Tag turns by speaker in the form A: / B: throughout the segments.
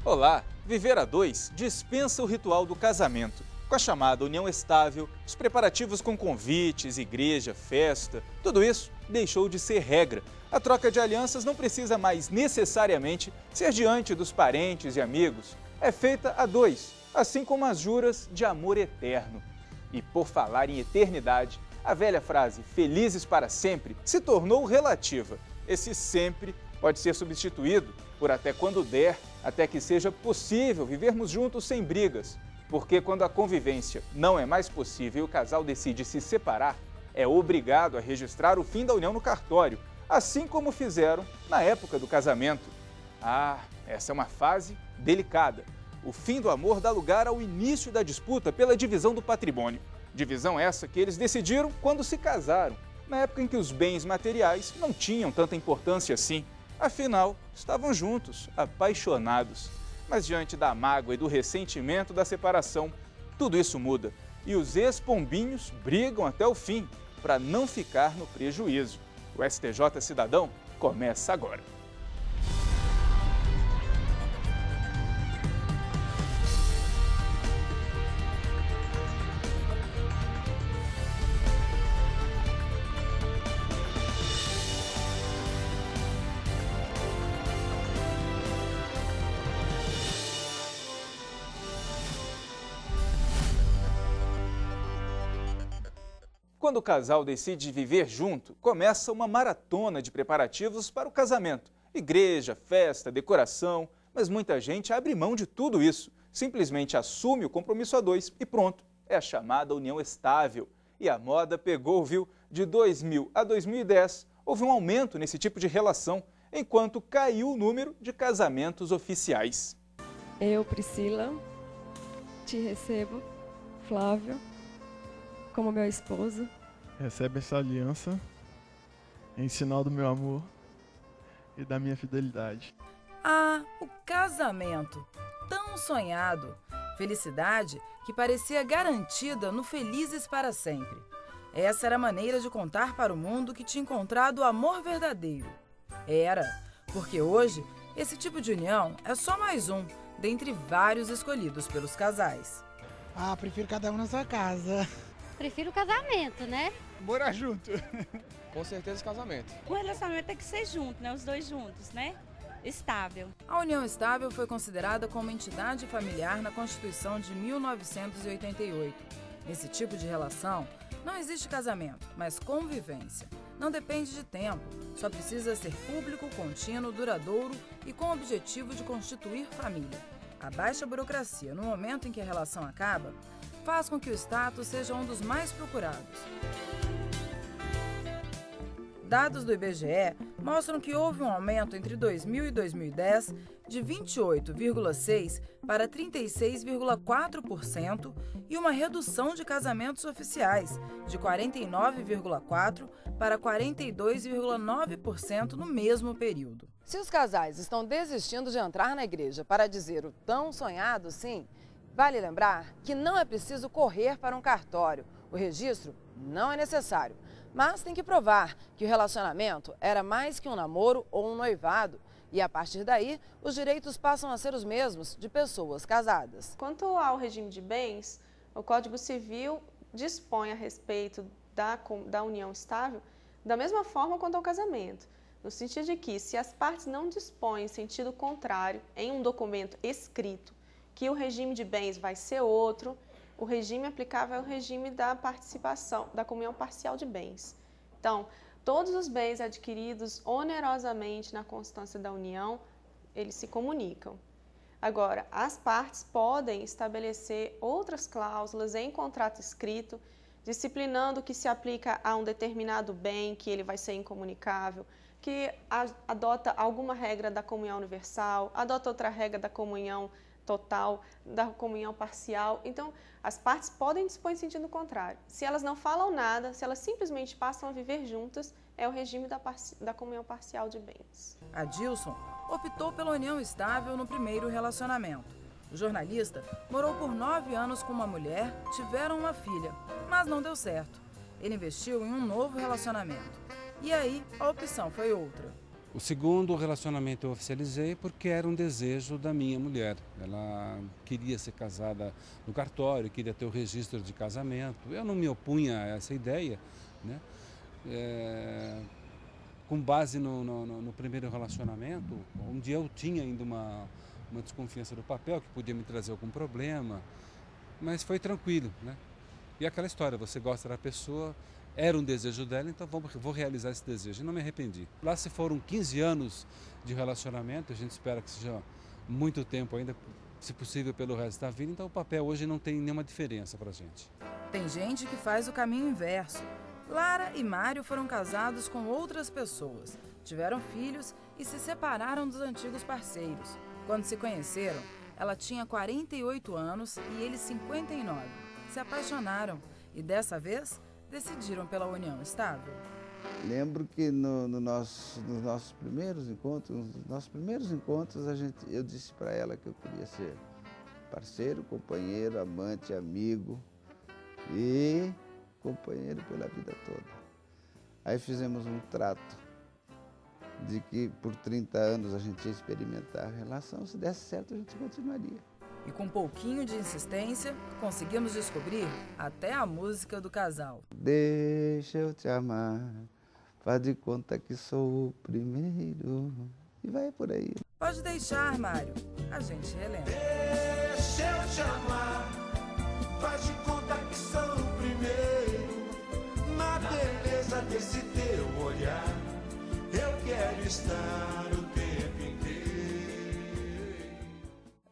A: Olá! Viver a dois dispensa o ritual do casamento. Com a chamada união estável, os preparativos com convites, igreja, festa, tudo isso deixou de ser regra. A troca de alianças não precisa mais necessariamente ser diante dos parentes e amigos. É feita a dois, assim como as juras de amor eterno. E por falar em eternidade, a velha frase "felizes para sempre" se tornou relativa. Esse sempre pode ser substituído por "até quando der", até que seja possível vivermos juntos sem brigas. Porque quando a convivência não é mais possível e o casal decide se separar, é obrigado a registrar o fim da união no cartório, assim como fizeram na época do casamento. Ah, essa é uma fase delicada. O fim do amor dá lugar ao início da disputa pela divisão do patrimônio. Divisão essa que eles decidiram quando se casaram, na época em que os bens materiais não tinham tanta importância assim. Afinal, estavam juntos, apaixonados. Mas diante da mágoa e do ressentimento da separação, tudo isso muda. E os ex-pombinhos brigam até o fim, para não ficar no prejuízo. O STJ Cidadão começa agora. Quando o casal decide viver junto, começa uma maratona de preparativos para o casamento. Igreja, festa, decoração, mas muita gente abre mão de tudo isso. Simplesmente assume o compromisso a dois e pronto. É a chamada união estável. E a moda pegou, viu? De 2000 a 2010, houve um aumento nesse tipo de relação, enquanto caiu o número de casamentos oficiais.
B: Eu, Priscila, te recebo, Flávio, como meu esposo.
C: Recebe essa aliança em sinal do meu amor e da minha fidelidade.
D: Ah, o casamento! Tão sonhado! Felicidade que parecia garantida no Felizes para Sempre. Essa era a maneira de contar para o mundo que tinha encontrado o amor verdadeiro. Era, porque hoje esse tipo de união é só mais um dentre vários escolhidos pelos casais.
E: Ah, prefiro cada um na sua casa.
F: Prefiro o casamento, né?
E: Morar junto.
G: Com certeza casamento.
H: O relacionamento tem que ser junto, né? Os dois juntos, né? Estável.
D: A união estável foi considerada como entidade familiar na Constituição de 1988. Nesse tipo de relação, não existe casamento, mas convivência. Não depende de tempo, só precisa ser público, contínuo, duradouro e com o objetivo de constituir família. A baixa burocracia no momento em que a relação acaba faz com que o status seja um dos mais procurados. Dados do IBGE mostram que houve um aumento entre 2000 e 2010 de 28,6% para 36,4% e uma redução de casamentos oficiais de 49,4% para 42,9% no mesmo período. Se os casais estão desistindo de entrar na igreja para dizer o tão sonhado sim, vale lembrar que não é preciso correr para um cartório. O registro não é necessário, mas tem que provar que o relacionamento era mais que um namoro ou um noivado. E a partir daí, os direitos passam a ser os mesmos de pessoas casadas.
I: Quanto ao regime de bens, o Código Civil dispõe a respeito da união estável da mesma forma quanto ao casamento, no sentido de que, se as partes não dispõem em sentido contrário em um documento escrito, que o regime de bens vai ser outro, o regime aplicável é o regime da participação, da comunhão parcial de bens. Então, todos os bens adquiridos onerosamente na constância da união, eles se comunicam. Agora, as partes podem estabelecer outras cláusulas em contrato escrito, disciplinando que se aplica a um determinado bem, que ele vai ser incomunicável, que adota alguma regra da comunhão universal, adota outra regra da comunhão total, da comunhão parcial. Então, as partes podem dispor em sentido contrário. Se elas não falam nada, se elas simplesmente passam a viver juntas, é o regime da comunhão parcial de bens.
D: Adilson optou pela união estável no primeiro relacionamento. O jornalista morou por 9 anos com uma mulher, tiveram uma filha, mas não deu certo. Ele investiu em um novo relacionamento. E aí, a opção foi outra.
J: O segundo relacionamento eu oficializei porque era um desejo da minha mulher. Ela queria ser casada no cartório, queria ter o registro de casamento. Eu não me opunha a essa ideia, né? Com base no primeiro relacionamento, onde eu tinha ainda uma desconfiança do papel, que podia me trazer algum problema, mas foi tranquilo, né? E aquela história, você gosta da pessoa, era um desejo dela, então vou realizar esse desejo, e não me arrependi. Lá se foram 15 anos de relacionamento, a gente espera que seja muito tempo ainda, se possível pelo resto da vida, então o papel hoje não tem nenhuma diferença pra gente.
D: Tem gente que faz o caminho inverso. Lara e Mário foram casados com outras pessoas, tiveram filhos e se separaram dos antigos parceiros. Quando se conheceram, ela tinha 48 anos e ele 59. Se apaixonaram e, dessa vez, decidiram pela união estável.
K: Lembro que nos nossos primeiros encontros, eu disse para ela que eu queria ser parceiro, companheiro, amante, amigo e companheiro pela vida toda. Aí fizemos um trato de que por 30 anos a gente ia experimentar a relação, se desse certo a gente continuaria.
D: E com um pouquinho de insistência, conseguimos descobrir até a música do casal.
K: Deixa eu te amar, faz de conta que sou o primeiro. E vai por aí.
D: Pode deixar, Mário, a gente relembra.
L: Deixa eu te amar, faz de conta que sou o primeiro. Na beleza desse teu olhar, eu quero estar o tempo inteiro.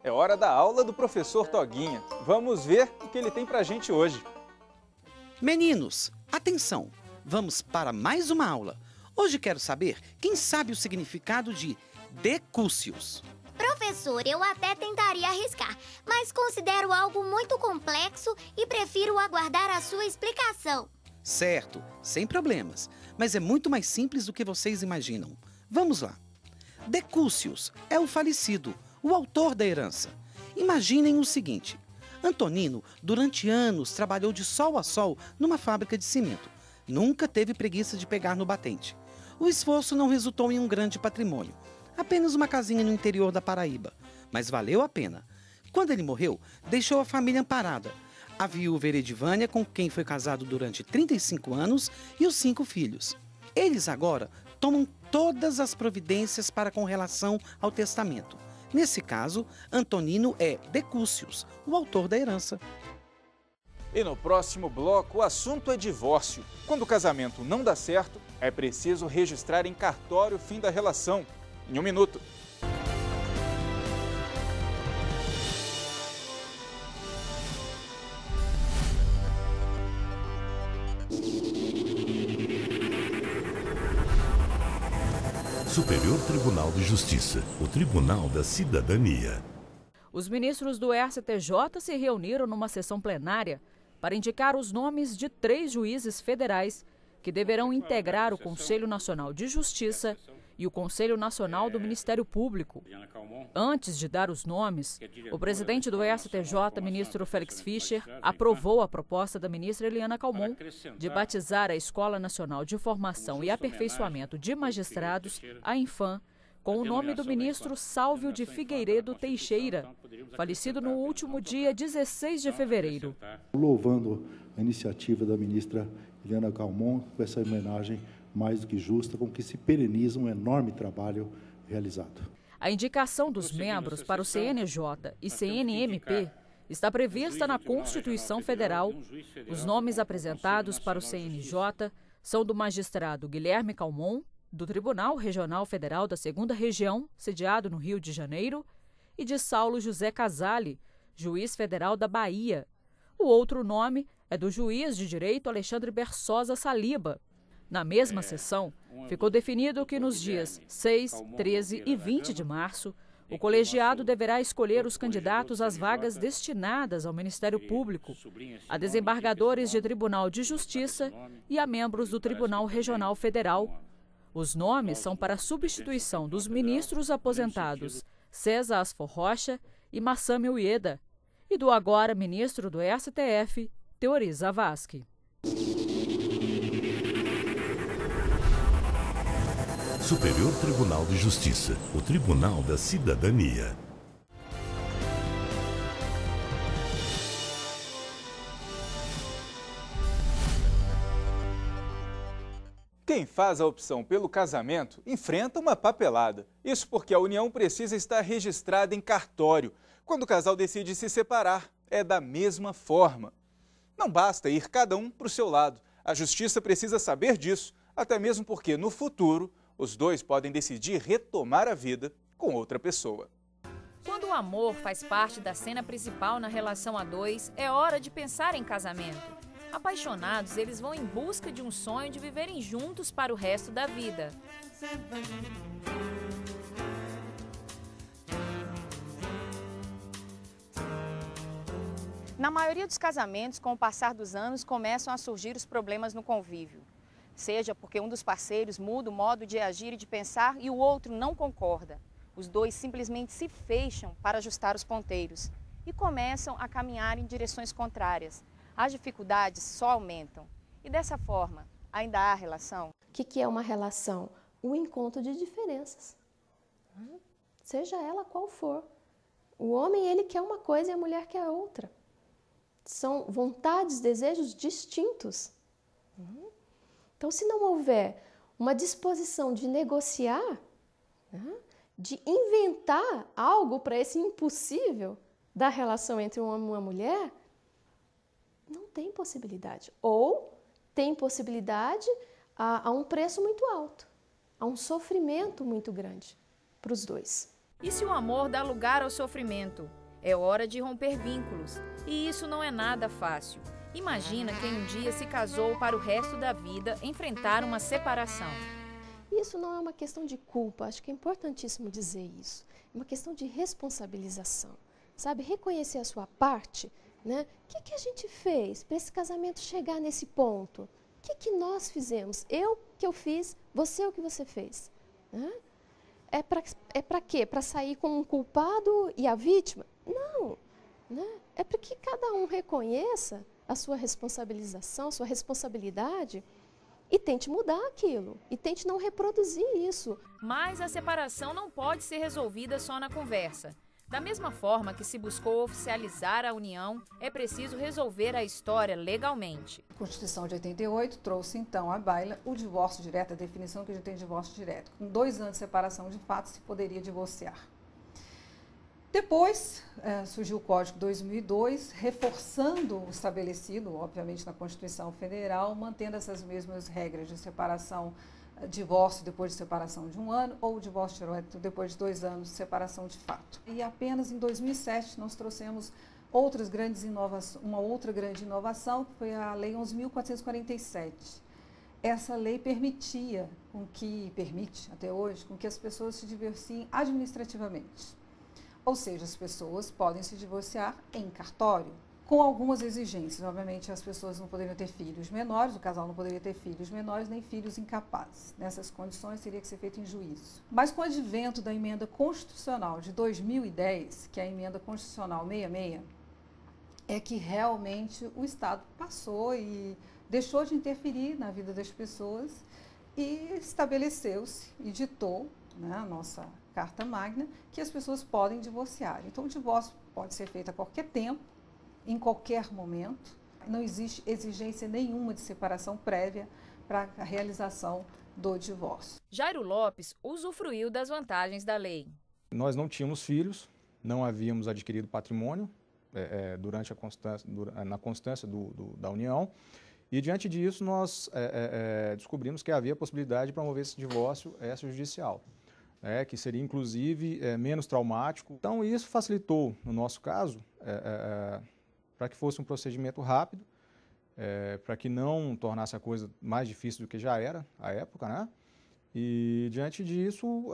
A: É hora da aula do professor Toguinha. Vamos ver o que ele tem pra gente hoje.
M: Meninos, atenção! Vamos para mais uma aula. Hoje quero saber quem sabe o significado de decúcios.
N: Professor, eu até tentaria arriscar, mas considero algo muito complexo e prefiro aguardar a sua explicação.
M: Certo, sem problemas, mas é muito mais simples do que vocês imaginam. Vamos lá. Decúcios é o falecido, o autor da herança. Imaginem o seguinte: Antonino, durante anos, trabalhou de sol a sol numa fábrica de cimento. Nunca teve preguiça de pegar no batente. O esforço não resultou em um grande patrimônio, apenas uma casinha no interior da Paraíba, mas valeu a pena. Quando ele morreu, deixou a família amparada. A viúva Heredivânia, com quem foi casado durante 35 anos, e os 5 filhos. Eles agora tomam todas as providências para com relação ao testamento. Nesse caso, Antonino é decúcios, o autor da herança.
A: E no próximo bloco, o assunto é divórcio. Quando o casamento não dá certo, é preciso registrar em cartório o fim da relação. Em 1 minuto.
O: Superior Tribunal de Justiça, o Tribunal da Cidadania.
P: Os ministros do STJ se reuniram numa sessão plenária para indicar os nomes de 3 juízes federais que deverão integrar o Conselho Nacional de Justiça e o Conselho Nacional do Ministério Público. Antes de dar os nomes, o presidente do STJ, ministro Félix Fischer, aprovou a proposta da ministra Eliana Calmon de batizar a Escola Nacional de Formação e Aperfeiçoamento de Magistrados, a Infam, com o nome do ministro Sálvio de Figueiredo Teixeira, falecido no último dia 16 de fevereiro.
Q: Louvando a iniciativa da ministra Eliana Calmon, com essa homenagem mais do que justa, com que se pereniza um enorme trabalho realizado.
P: A indicação dos membros para o CNJ e CNMP está prevista na Constituição Federal. Os nomes apresentados para o CNJ são do magistrado Guilherme Calmon, do Tribunal Regional Federal da 2ª Região, sediado no Rio de Janeiro, e de Saulo José Casale, juiz federal da Bahia. O outro nome é do juiz de direito Alexandre Bersosa Saliba. Na mesma sessão, ficou definido que nos dias 6, 13 e 20 de março, o colegiado deverá escolher os candidatos às vagas destinadas ao Ministério Público, a desembargadores de Tribunal de Justiça e a membros do Tribunal Regional Federal. Os nomes são para a substituição dos ministros aposentados César Asfor Rocha e Massami Ueda, e do agora ministro do STF, Teori Zavascki.
O: Superior Tribunal de Justiça, o Tribunal da Cidadania.
A: Quem faz a opção pelo casamento enfrenta uma papelada. Isso porque a união precisa estar registrada em cartório. Quando o casal decide se separar, é da mesma forma. Não basta ir cada um para o seu lado. A justiça precisa saber disso, até mesmo porque no futuro os dois podem decidir retomar a vida com outra pessoa.
P: Quando o amor faz parte da cena principal na relação a dois, é hora de pensar em casamento. Apaixonados, eles vão em busca de um sonho de viverem juntos para o resto da vida.
R: Na maioria dos casamentos, com o passar dos anos, começam a surgir os problemas no convívio. Seja porque um dos parceiros muda o modo de agir e de pensar e o outro não concorda. Os dois simplesmente se fecham para ajustar os ponteiros e começam a caminhar em direções contrárias. As dificuldades só aumentam. E dessa forma, ainda há relação?
B: O que é uma relação? O encontro de diferenças. Seja ela qual for. O homem, ele quer uma coisa e a mulher quer outra. São vontades, desejos distintos. Então, se não houver uma disposição de negociar, de inventar algo para esse impossível da relação entre um homem e uma mulher, não tem possibilidade. Ou tem possibilidade a um preço muito alto, a um sofrimento muito grande para os dois.
P: E se o amor dá lugar ao sofrimento? É hora de romper vínculos. E isso não é nada fácil. Imagina quem um dia se casou para o resto da vida enfrentar uma separação.
B: Isso não é uma questão de culpa, acho que é importantíssimo dizer isso. É uma questão de responsabilização, sabe? Reconhecer a sua parte, né? O que a gente fez para esse casamento chegar nesse ponto? O que nós fizemos? Eu o que eu fiz, você o que você fez. Né? É para quê? Para sair como um culpado e a vítima? Não. Né? É para que cada um reconheça a sua responsabilização, a sua responsabilidade e tente mudar aquilo, e tente não reproduzir isso.
P: Mas a separação não pode ser resolvida só na conversa. Da mesma forma que se buscou oficializar a união, é preciso resolver a história legalmente.
D: A Constituição de 88 trouxe então à baila o divórcio direto, a definição que a gente tem de divórcio direto. Com 2 anos de separação de fato se poderia divorciar. Depois surgiu o Código 2002, reforçando o estabelecido, obviamente, na Constituição Federal, mantendo essas mesmas regras de separação, divórcio depois de separação de 1 ano ou divórcio direto depois de 2 anos de separação de fato. E apenas em 2007 nós trouxemos uma outra grande inovação, que foi a Lei 11.447. Essa lei permite até hoje, com que as pessoas se divorciem administrativamente. Ou seja, as pessoas podem se divorciar em cartório, com algumas exigências. Obviamente, as pessoas não poderiam ter filhos menores, o casal não poderia ter filhos menores, nem filhos incapazes. Nessas condições, teria que ser feito em juízo. Mas com o advento da emenda constitucional de 2010, que é a emenda constitucional 66, é que realmente o Estado passou e deixou de interferir na vida das pessoas e estabeleceu-se e ditou, né, a nossa Carta Magna, que as pessoas podem divorciar. Então, o divórcio pode ser feito a qualquer tempo, em qualquer momento. Não existe exigência nenhuma de separação prévia para a realização do divórcio.
P: Jairo Lopes usufruiu das vantagens da lei.
S: Nós não tínhamos filhos, não havíamos adquirido patrimônio durante na constância da união. E, diante disso, nós descobrimos que havia a possibilidade de promover esse divórcio extrajudicial, que seria, inclusive, menos traumático. Então, isso facilitou, no nosso caso, para que fosse um procedimento rápido, para que não tornasse a coisa mais difícil do que já era à época, né? E, diante disso,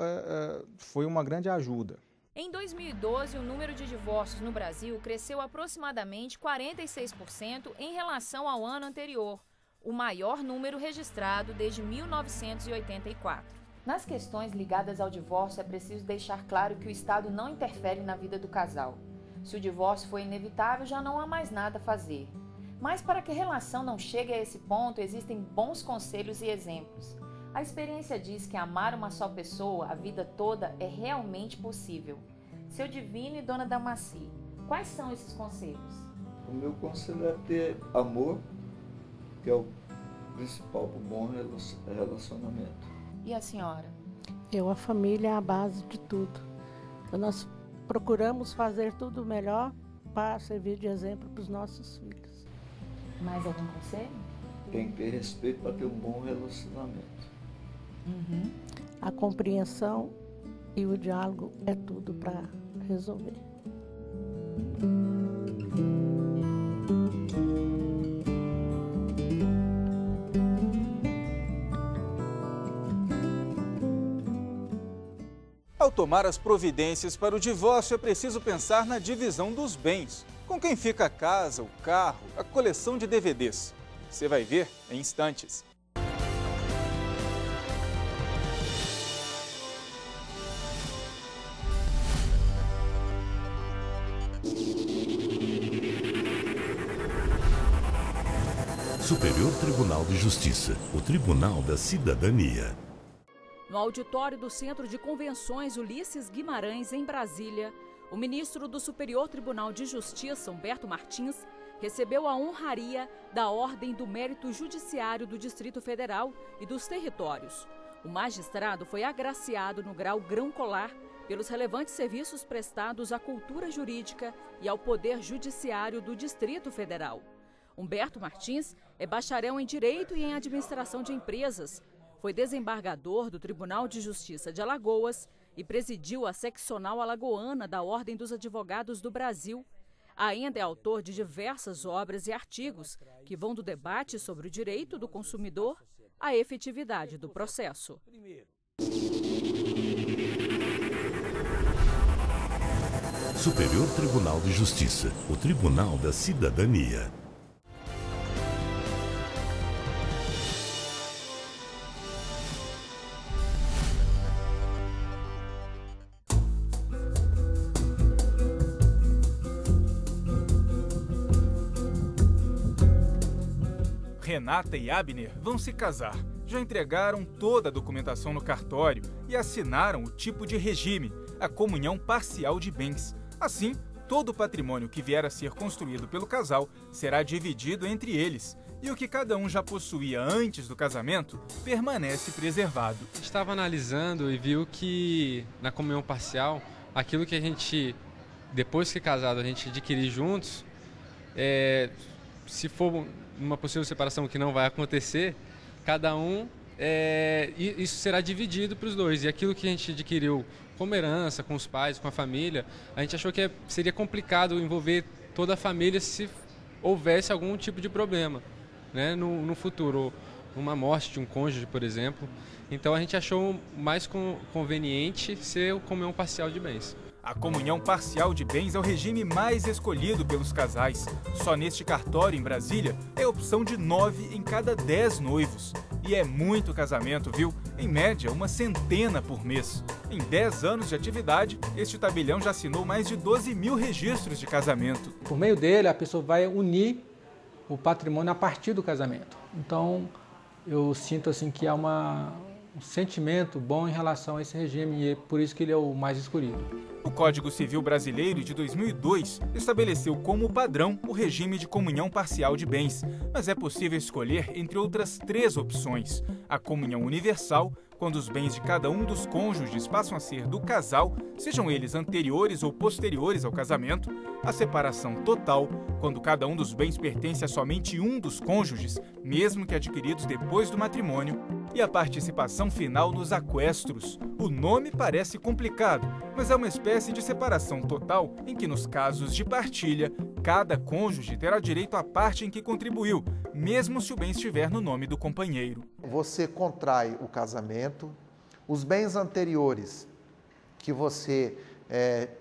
S: foi uma grande ajuda.
P: Em 2012, o número de divórcios no Brasil cresceu aproximadamente 46% em relação ao ano anterior, o maior número registrado desde 1984.
T: Nas questões ligadas ao divórcio, é preciso deixar claro que o Estado não interfere na vida do casal. Se o divórcio for inevitável, já não há mais nada a fazer. Mas para que a relação não chegue a esse ponto, existem bons conselhos e exemplos. A experiência diz que amar uma só pessoa a vida toda é realmente possível. Seu Divino e Dona Damacy, quais são esses conselhos?
U: O meu conselho é ter amor, que é o principal para o bom relacionamento.
T: E a senhora?
V: A família é a base de tudo. Então, nós procuramos fazer tudo melhor para servir de exemplo para os nossos filhos.
T: Mais algum conselho?
U: Tem que ter respeito para ter um bom relacionamento.
V: A compreensão e o diálogo é tudo para resolver.
A: Ao tomar as providências para o divórcio, é preciso pensar na divisão dos bens. Com quem fica a casa, o carro, a coleção de DVDs. Você vai ver em instantes.
O: Superior Tribunal de Justiça, o Tribunal da Cidadania.
P: No auditório do Centro de Convenções Ulisses Guimarães, em Brasília, o ministro do Superior Tribunal de Justiça, Humberto Martins, recebeu a honraria da Ordem do Mérito Judiciário do Distrito Federal e dos Territórios. O magistrado foi agraciado no grau grão-colar pelos relevantes serviços prestados à cultura jurídica e ao Poder Judiciário do Distrito Federal. Humberto Martins é bacharel em Direito e em Administração de Empresas. Foi desembargador do Tribunal de Justiça de Alagoas e presidiu a seccional alagoana da Ordem dos Advogados do Brasil. Ainda é autor de diversas obras e artigos que vão do debate sobre o direito do consumidor à efetividade do processo.
O: Superior Tribunal de Justiça, o Tribunal da Cidadania.
A: Renata e Abner vão se casar. Já entregaram toda a documentação no cartório e assinaram o tipo de regime, a comunhão parcial de bens. Assim, todo o patrimônio que vier a ser construído pelo casal será dividido entre eles. E o que cada um já possuía antes do casamento permanece preservado.
G: Estava analisando e viu que na comunhão parcial, aquilo que a gente, depois que casado, a gente adquirir juntos, se for uma possível separação que não vai acontecer, cada um, isso será dividido para os dois. E aquilo que a gente adquiriu como herança, com os pais, com a família, a gente achou que seria complicado envolver toda a família se houvesse algum tipo de problema, né, no futuro, uma morte de um cônjuge, por exemplo. Então a gente achou mais conveniente ser o comunhão parcial de bens.
A: A comunhão parcial de bens é o regime mais escolhido pelos casais. Só neste cartório em Brasília é a opção de 9 em cada 10 noivos. E é muito casamento, viu? Em média, uma centena por mês. Em 10 anos de atividade, este tabelião já assinou mais de 12 mil registros de casamento.
W: Por meio dele, a pessoa vai unir o patrimônio a partir do casamento. Então, eu sinto assim que há um sentimento bom em relação a esse regime e é por isso que ele é o mais escolhido.
A: O Código Civil Brasileiro de 2002 estabeleceu como padrão o regime de comunhão parcial de bens, mas é possível escolher entre outras 3 opções: a comunhão universal, quando os bens de cada um dos cônjuges passam a ser do casal, sejam eles anteriores ou posteriores ao casamento; a separação total, quando cada um dos bens pertence a somente um dos cônjuges, mesmo que adquiridos depois do matrimônio; e a participação final nos aquestros. O nome parece complicado, mas é uma espécie de separação total em que, nos casos de partilha, cada cônjuge terá direito à parte em que contribuiu, mesmo se o bem estiver no nome do companheiro.
X: Você contrai o casamento, os bens anteriores que você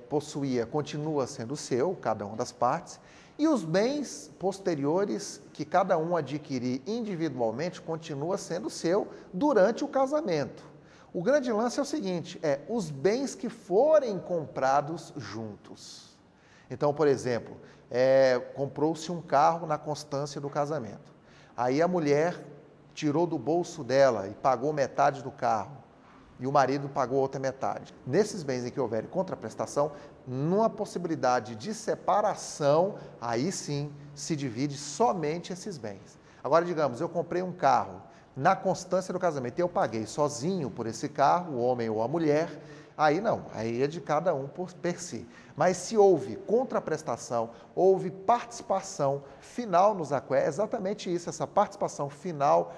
X: possuía continua sendo seu, cada uma das partes, e os bens posteriores que cada um adquirir individualmente continua sendo seu durante o casamento. O grande lance é o seguinte, os bens que forem comprados juntos. Então, por exemplo, comprou-se um carro na constância do casamento. Aí a mulher tirou do bolso dela e pagou metade do carro, e o marido pagou a outra metade. Nesses bens em que houver contraprestação, numa possibilidade de separação, aí sim se divide somente esses bens. Agora, digamos, eu comprei um carro na constância do casamento e eu paguei sozinho por esse carro, o homem ou a mulher, aí não, aí é de cada um por si. Mas se houve contraprestação, houve participação final nos aqué, é exatamente isso, essa participação final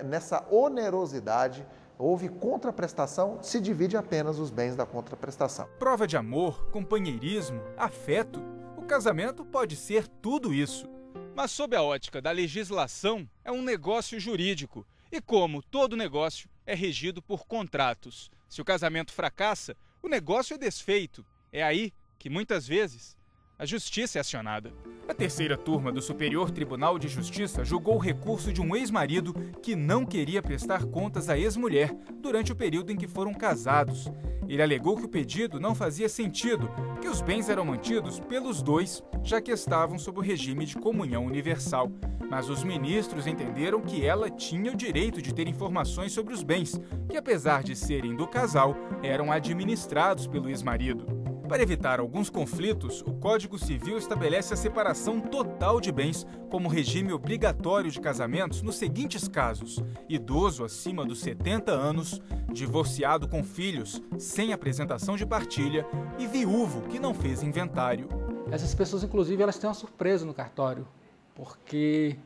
X: nessa onerosidade, houve contraprestação, se divide apenas os bens da contraprestação.
A: Prova de amor, companheirismo, afeto, o casamento pode ser tudo isso. Mas sob a ótica da legislação, é um negócio jurídico e, como todo negócio, é regido por contratos. Se o casamento fracassa, o negócio é desfeito. É aí que, muitas vezes, a justiça é acionada. A terceira turma do Superior Tribunal de Justiça julgou o recurso de um ex-marido que não queria prestar contas à ex-mulher durante o período em que foram casados. Ele alegou que o pedido não fazia sentido, que os bens eram mantidos pelos dois, já que estavam sob o regime de comunhão universal. Mas os ministros entenderam que ela tinha o direito de ter informações sobre os bens, que apesar de serem do casal, eram administrados pelo ex-marido. Para evitar alguns conflitos, o Código Civil estabelece a separação total de bens como regime obrigatório de casamentos nos seguintes casos: idoso acima dos 70 anos, divorciado com filhos, sem apresentação de partilha e viúvo que não fez inventário.
W: Essas pessoas, inclusive, elas têm uma surpresa no cartório, porque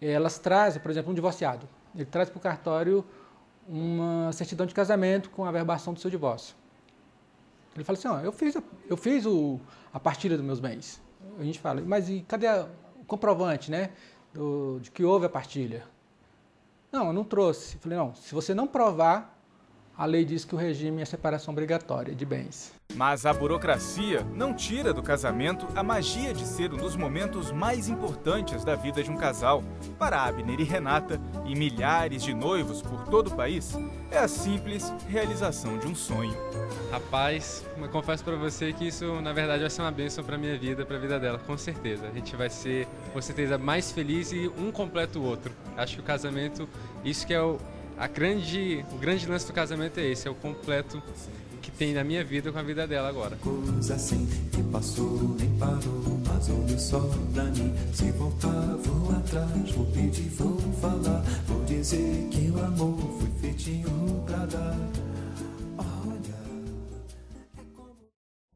W: elas trazem, por exemplo, um divorciado. Ele traz para o cartório uma certidão de casamento com a averbação do seu divórcio. Ele fala assim, ó, eu fiz a partilha dos meus bens. A gente fala, mas e cadê o comprovante, né, de que houve a partilha? Não, eu não trouxe. Eu falei, não, se você não provar, a lei diz que o regime é separação obrigatória de bens.
A: Mas a burocracia não tira do casamento a magia de ser um dos momentos mais importantes da vida de um casal. Para Abner e Renata e milhares de noivos por todo o país, é a simples realização de um sonho.
G: Rapaz, eu confesso para você que isso, na verdade, vai ser uma bênção para minha vida, para a vida dela, com certeza. A gente vai ser, com certeza, mais feliz e um completa o outro. Acho que o casamento, isso que é o grande lance do casamento é esse, é o completo que tem na minha vida com a vida dela agora.
L: Coisa assim que passou, nem parou, mas olha só pra mim. Se voltar, vou atrás, vou pedir, vou falar, vou dizer que o amor foi feitinho pra dar.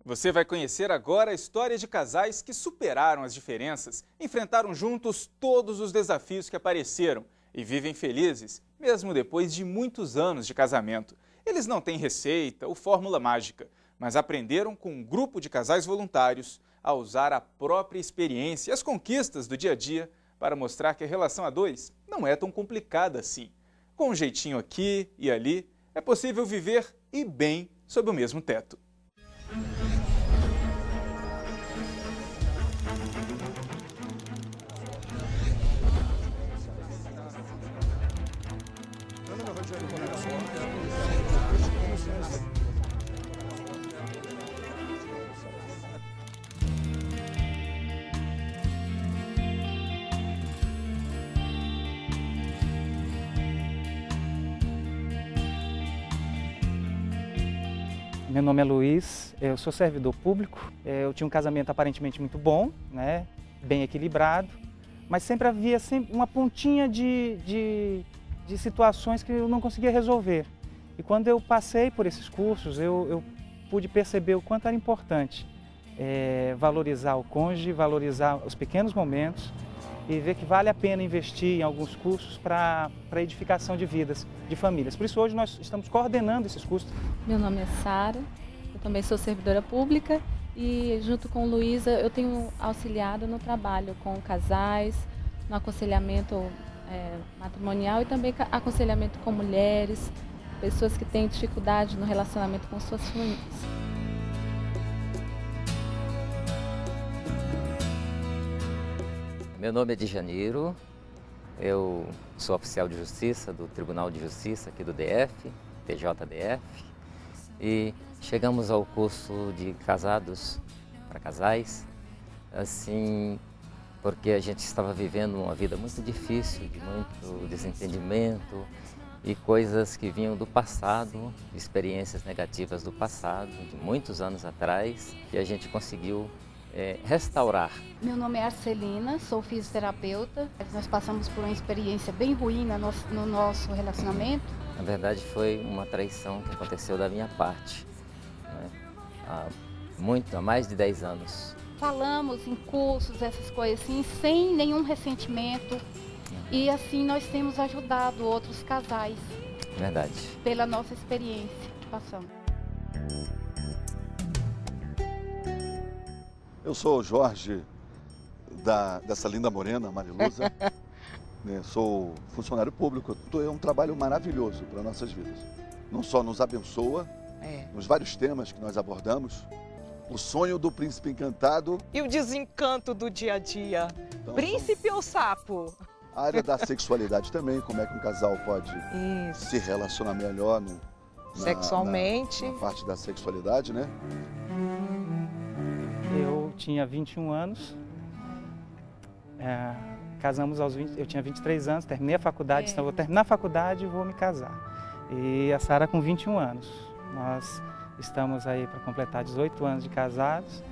A: Você vai conhecer agora a história de casais que superaram as diferenças, enfrentaram juntos todos os desafios que apareceram e vivem felizes, mesmo depois de muitos anos de casamento. Eles não têm receita ou fórmula mágica, mas aprenderam com um grupo de casais voluntários a usar a própria experiência e as conquistas do dia a dia para mostrar que a relação a dois não é tão complicada assim. Com um jeitinho aqui e ali, é possível viver e bem sob o mesmo teto.
C: Meu nome é Luiz, eu sou servidor público, eu tinha um casamento aparentemente muito bom, né, bem equilibrado, mas sempre havia uma pontinha de situações que eu não conseguia resolver. E quando eu passei por esses cursos, eu pude perceber o quanto era importante valorizar o cônjuge, valorizar os pequenos momentos e ver que vale a pena investir em alguns cursos para a edificação de vidas, de famílias. Por isso hoje nós estamos coordenando esses cursos.
E: Meu nome é Sara, eu também sou servidora pública e junto com Luísa eu tenho auxiliado no trabalho com casais, no aconselhamento matrimonial e também aconselhamento com mulheres, pessoas que têm dificuldade no relacionamento com suas famílias.
F: Meu nome é Djaneiro, eu sou oficial de justiça do Tribunal de Justiça aqui do DF, TJDF, e chegamos ao curso de casados para casais, assim, porque a gente estava vivendo uma vida muito difícil, de muito desentendimento e coisas que vinham do passado, experiências negativas do passado, de muitos anos atrás, que a gente conseguiu restaurar.
H: Meu nome é Arcelina, sou fisioterapeuta. Nós passamos por uma experiência bem ruim no nosso relacionamento.
F: Na verdade, foi uma traição que aconteceu da minha parte, né? Há mais de 10 anos.
H: Falamos em cursos, essas coisas assim, sem nenhum ressentimento. E assim nós temos ajudado outros casais.
F: Verdade.
H: Pela nossa experiência que passamos.
I: Eu sou o Jorge, dessa linda morena, Mariluza. Sou funcionário público. É um trabalho maravilhoso para nossas vidas. Não só nos abençoa, nos vários temas que nós abordamos, o sonho do príncipe encantado.
J: E o desencanto do dia a dia. Então, príncipe ou sapo?
I: A área da sexualidade também, como é que um casal pode se relacionar melhor
J: sexualmente.
I: Na parte da sexualidade, né?
C: Eu tinha 21 anos, casamos aos 20, eu tinha 23 anos, terminei a faculdade, então eu vou terminar a faculdade e vou me casar. E a Sara com 21 anos. Nós estamos aí para completar 18 anos de casados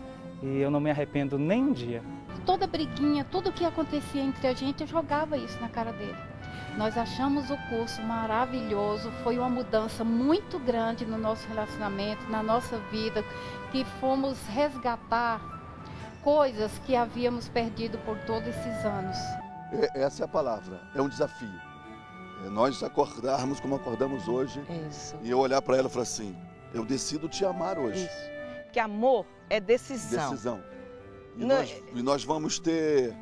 C: e eu não me arrependo nem um dia.
H: Toda briguinha, tudo que acontecia entre a gente, eu jogava isso na cara dele. Nós achamos o curso maravilhoso, foi uma mudança muito grande no nosso relacionamento, na nossa vida, que fomos resgatar coisas que havíamos perdido por todos esses anos.
I: Essa é a palavra, é um desafio. Nós acordarmos como acordamos hoje.
J: Isso.
I: E eu olhar para ela e falar assim, eu decido te amar hoje.
J: Isso. Porque amor é decisão.
I: Decisão. E nós vamos ter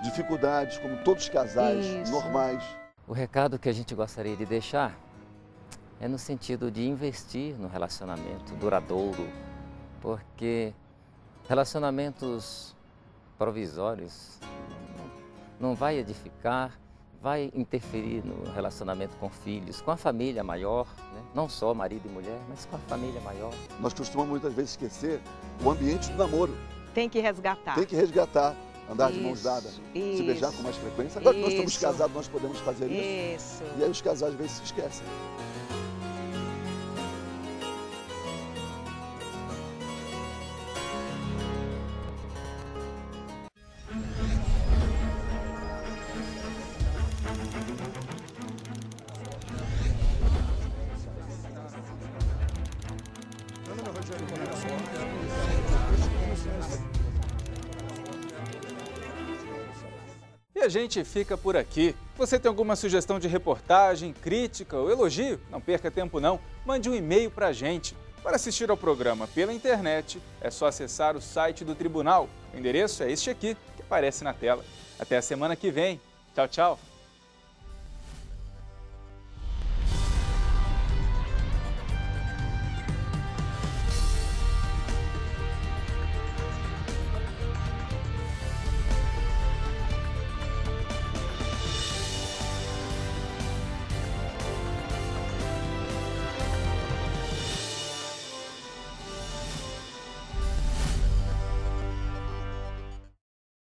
I: dificuldades, como todos os casais normais.
F: O recado que a gente gostaria de deixar é no sentido de investir no relacionamento duradouro, porque relacionamentos provisórios não vai edificar, vai interferir no relacionamento com filhos, com a família maior, né? Não só marido e mulher, mas com a família maior.
I: Nós costumamos muitas vezes esquecer o ambiente do namoro.
J: Tem que resgatar.
I: Tem que resgatar. Andar de mãos dadas, se beijar com mais frequência. Agora que nós estamos casados, nós podemos fazer isso. E aí os casais às vezes se esquecem.
A: E a gente fica por aqui. Você tem alguma sugestão de reportagem, crítica ou elogio? Não perca tempo não, mande um e-mail para a gente. Para assistir ao programa pela internet, é só acessar o site do Tribunal. O endereço é este aqui, que aparece na tela. Até a semana que vem. Tchau, tchau.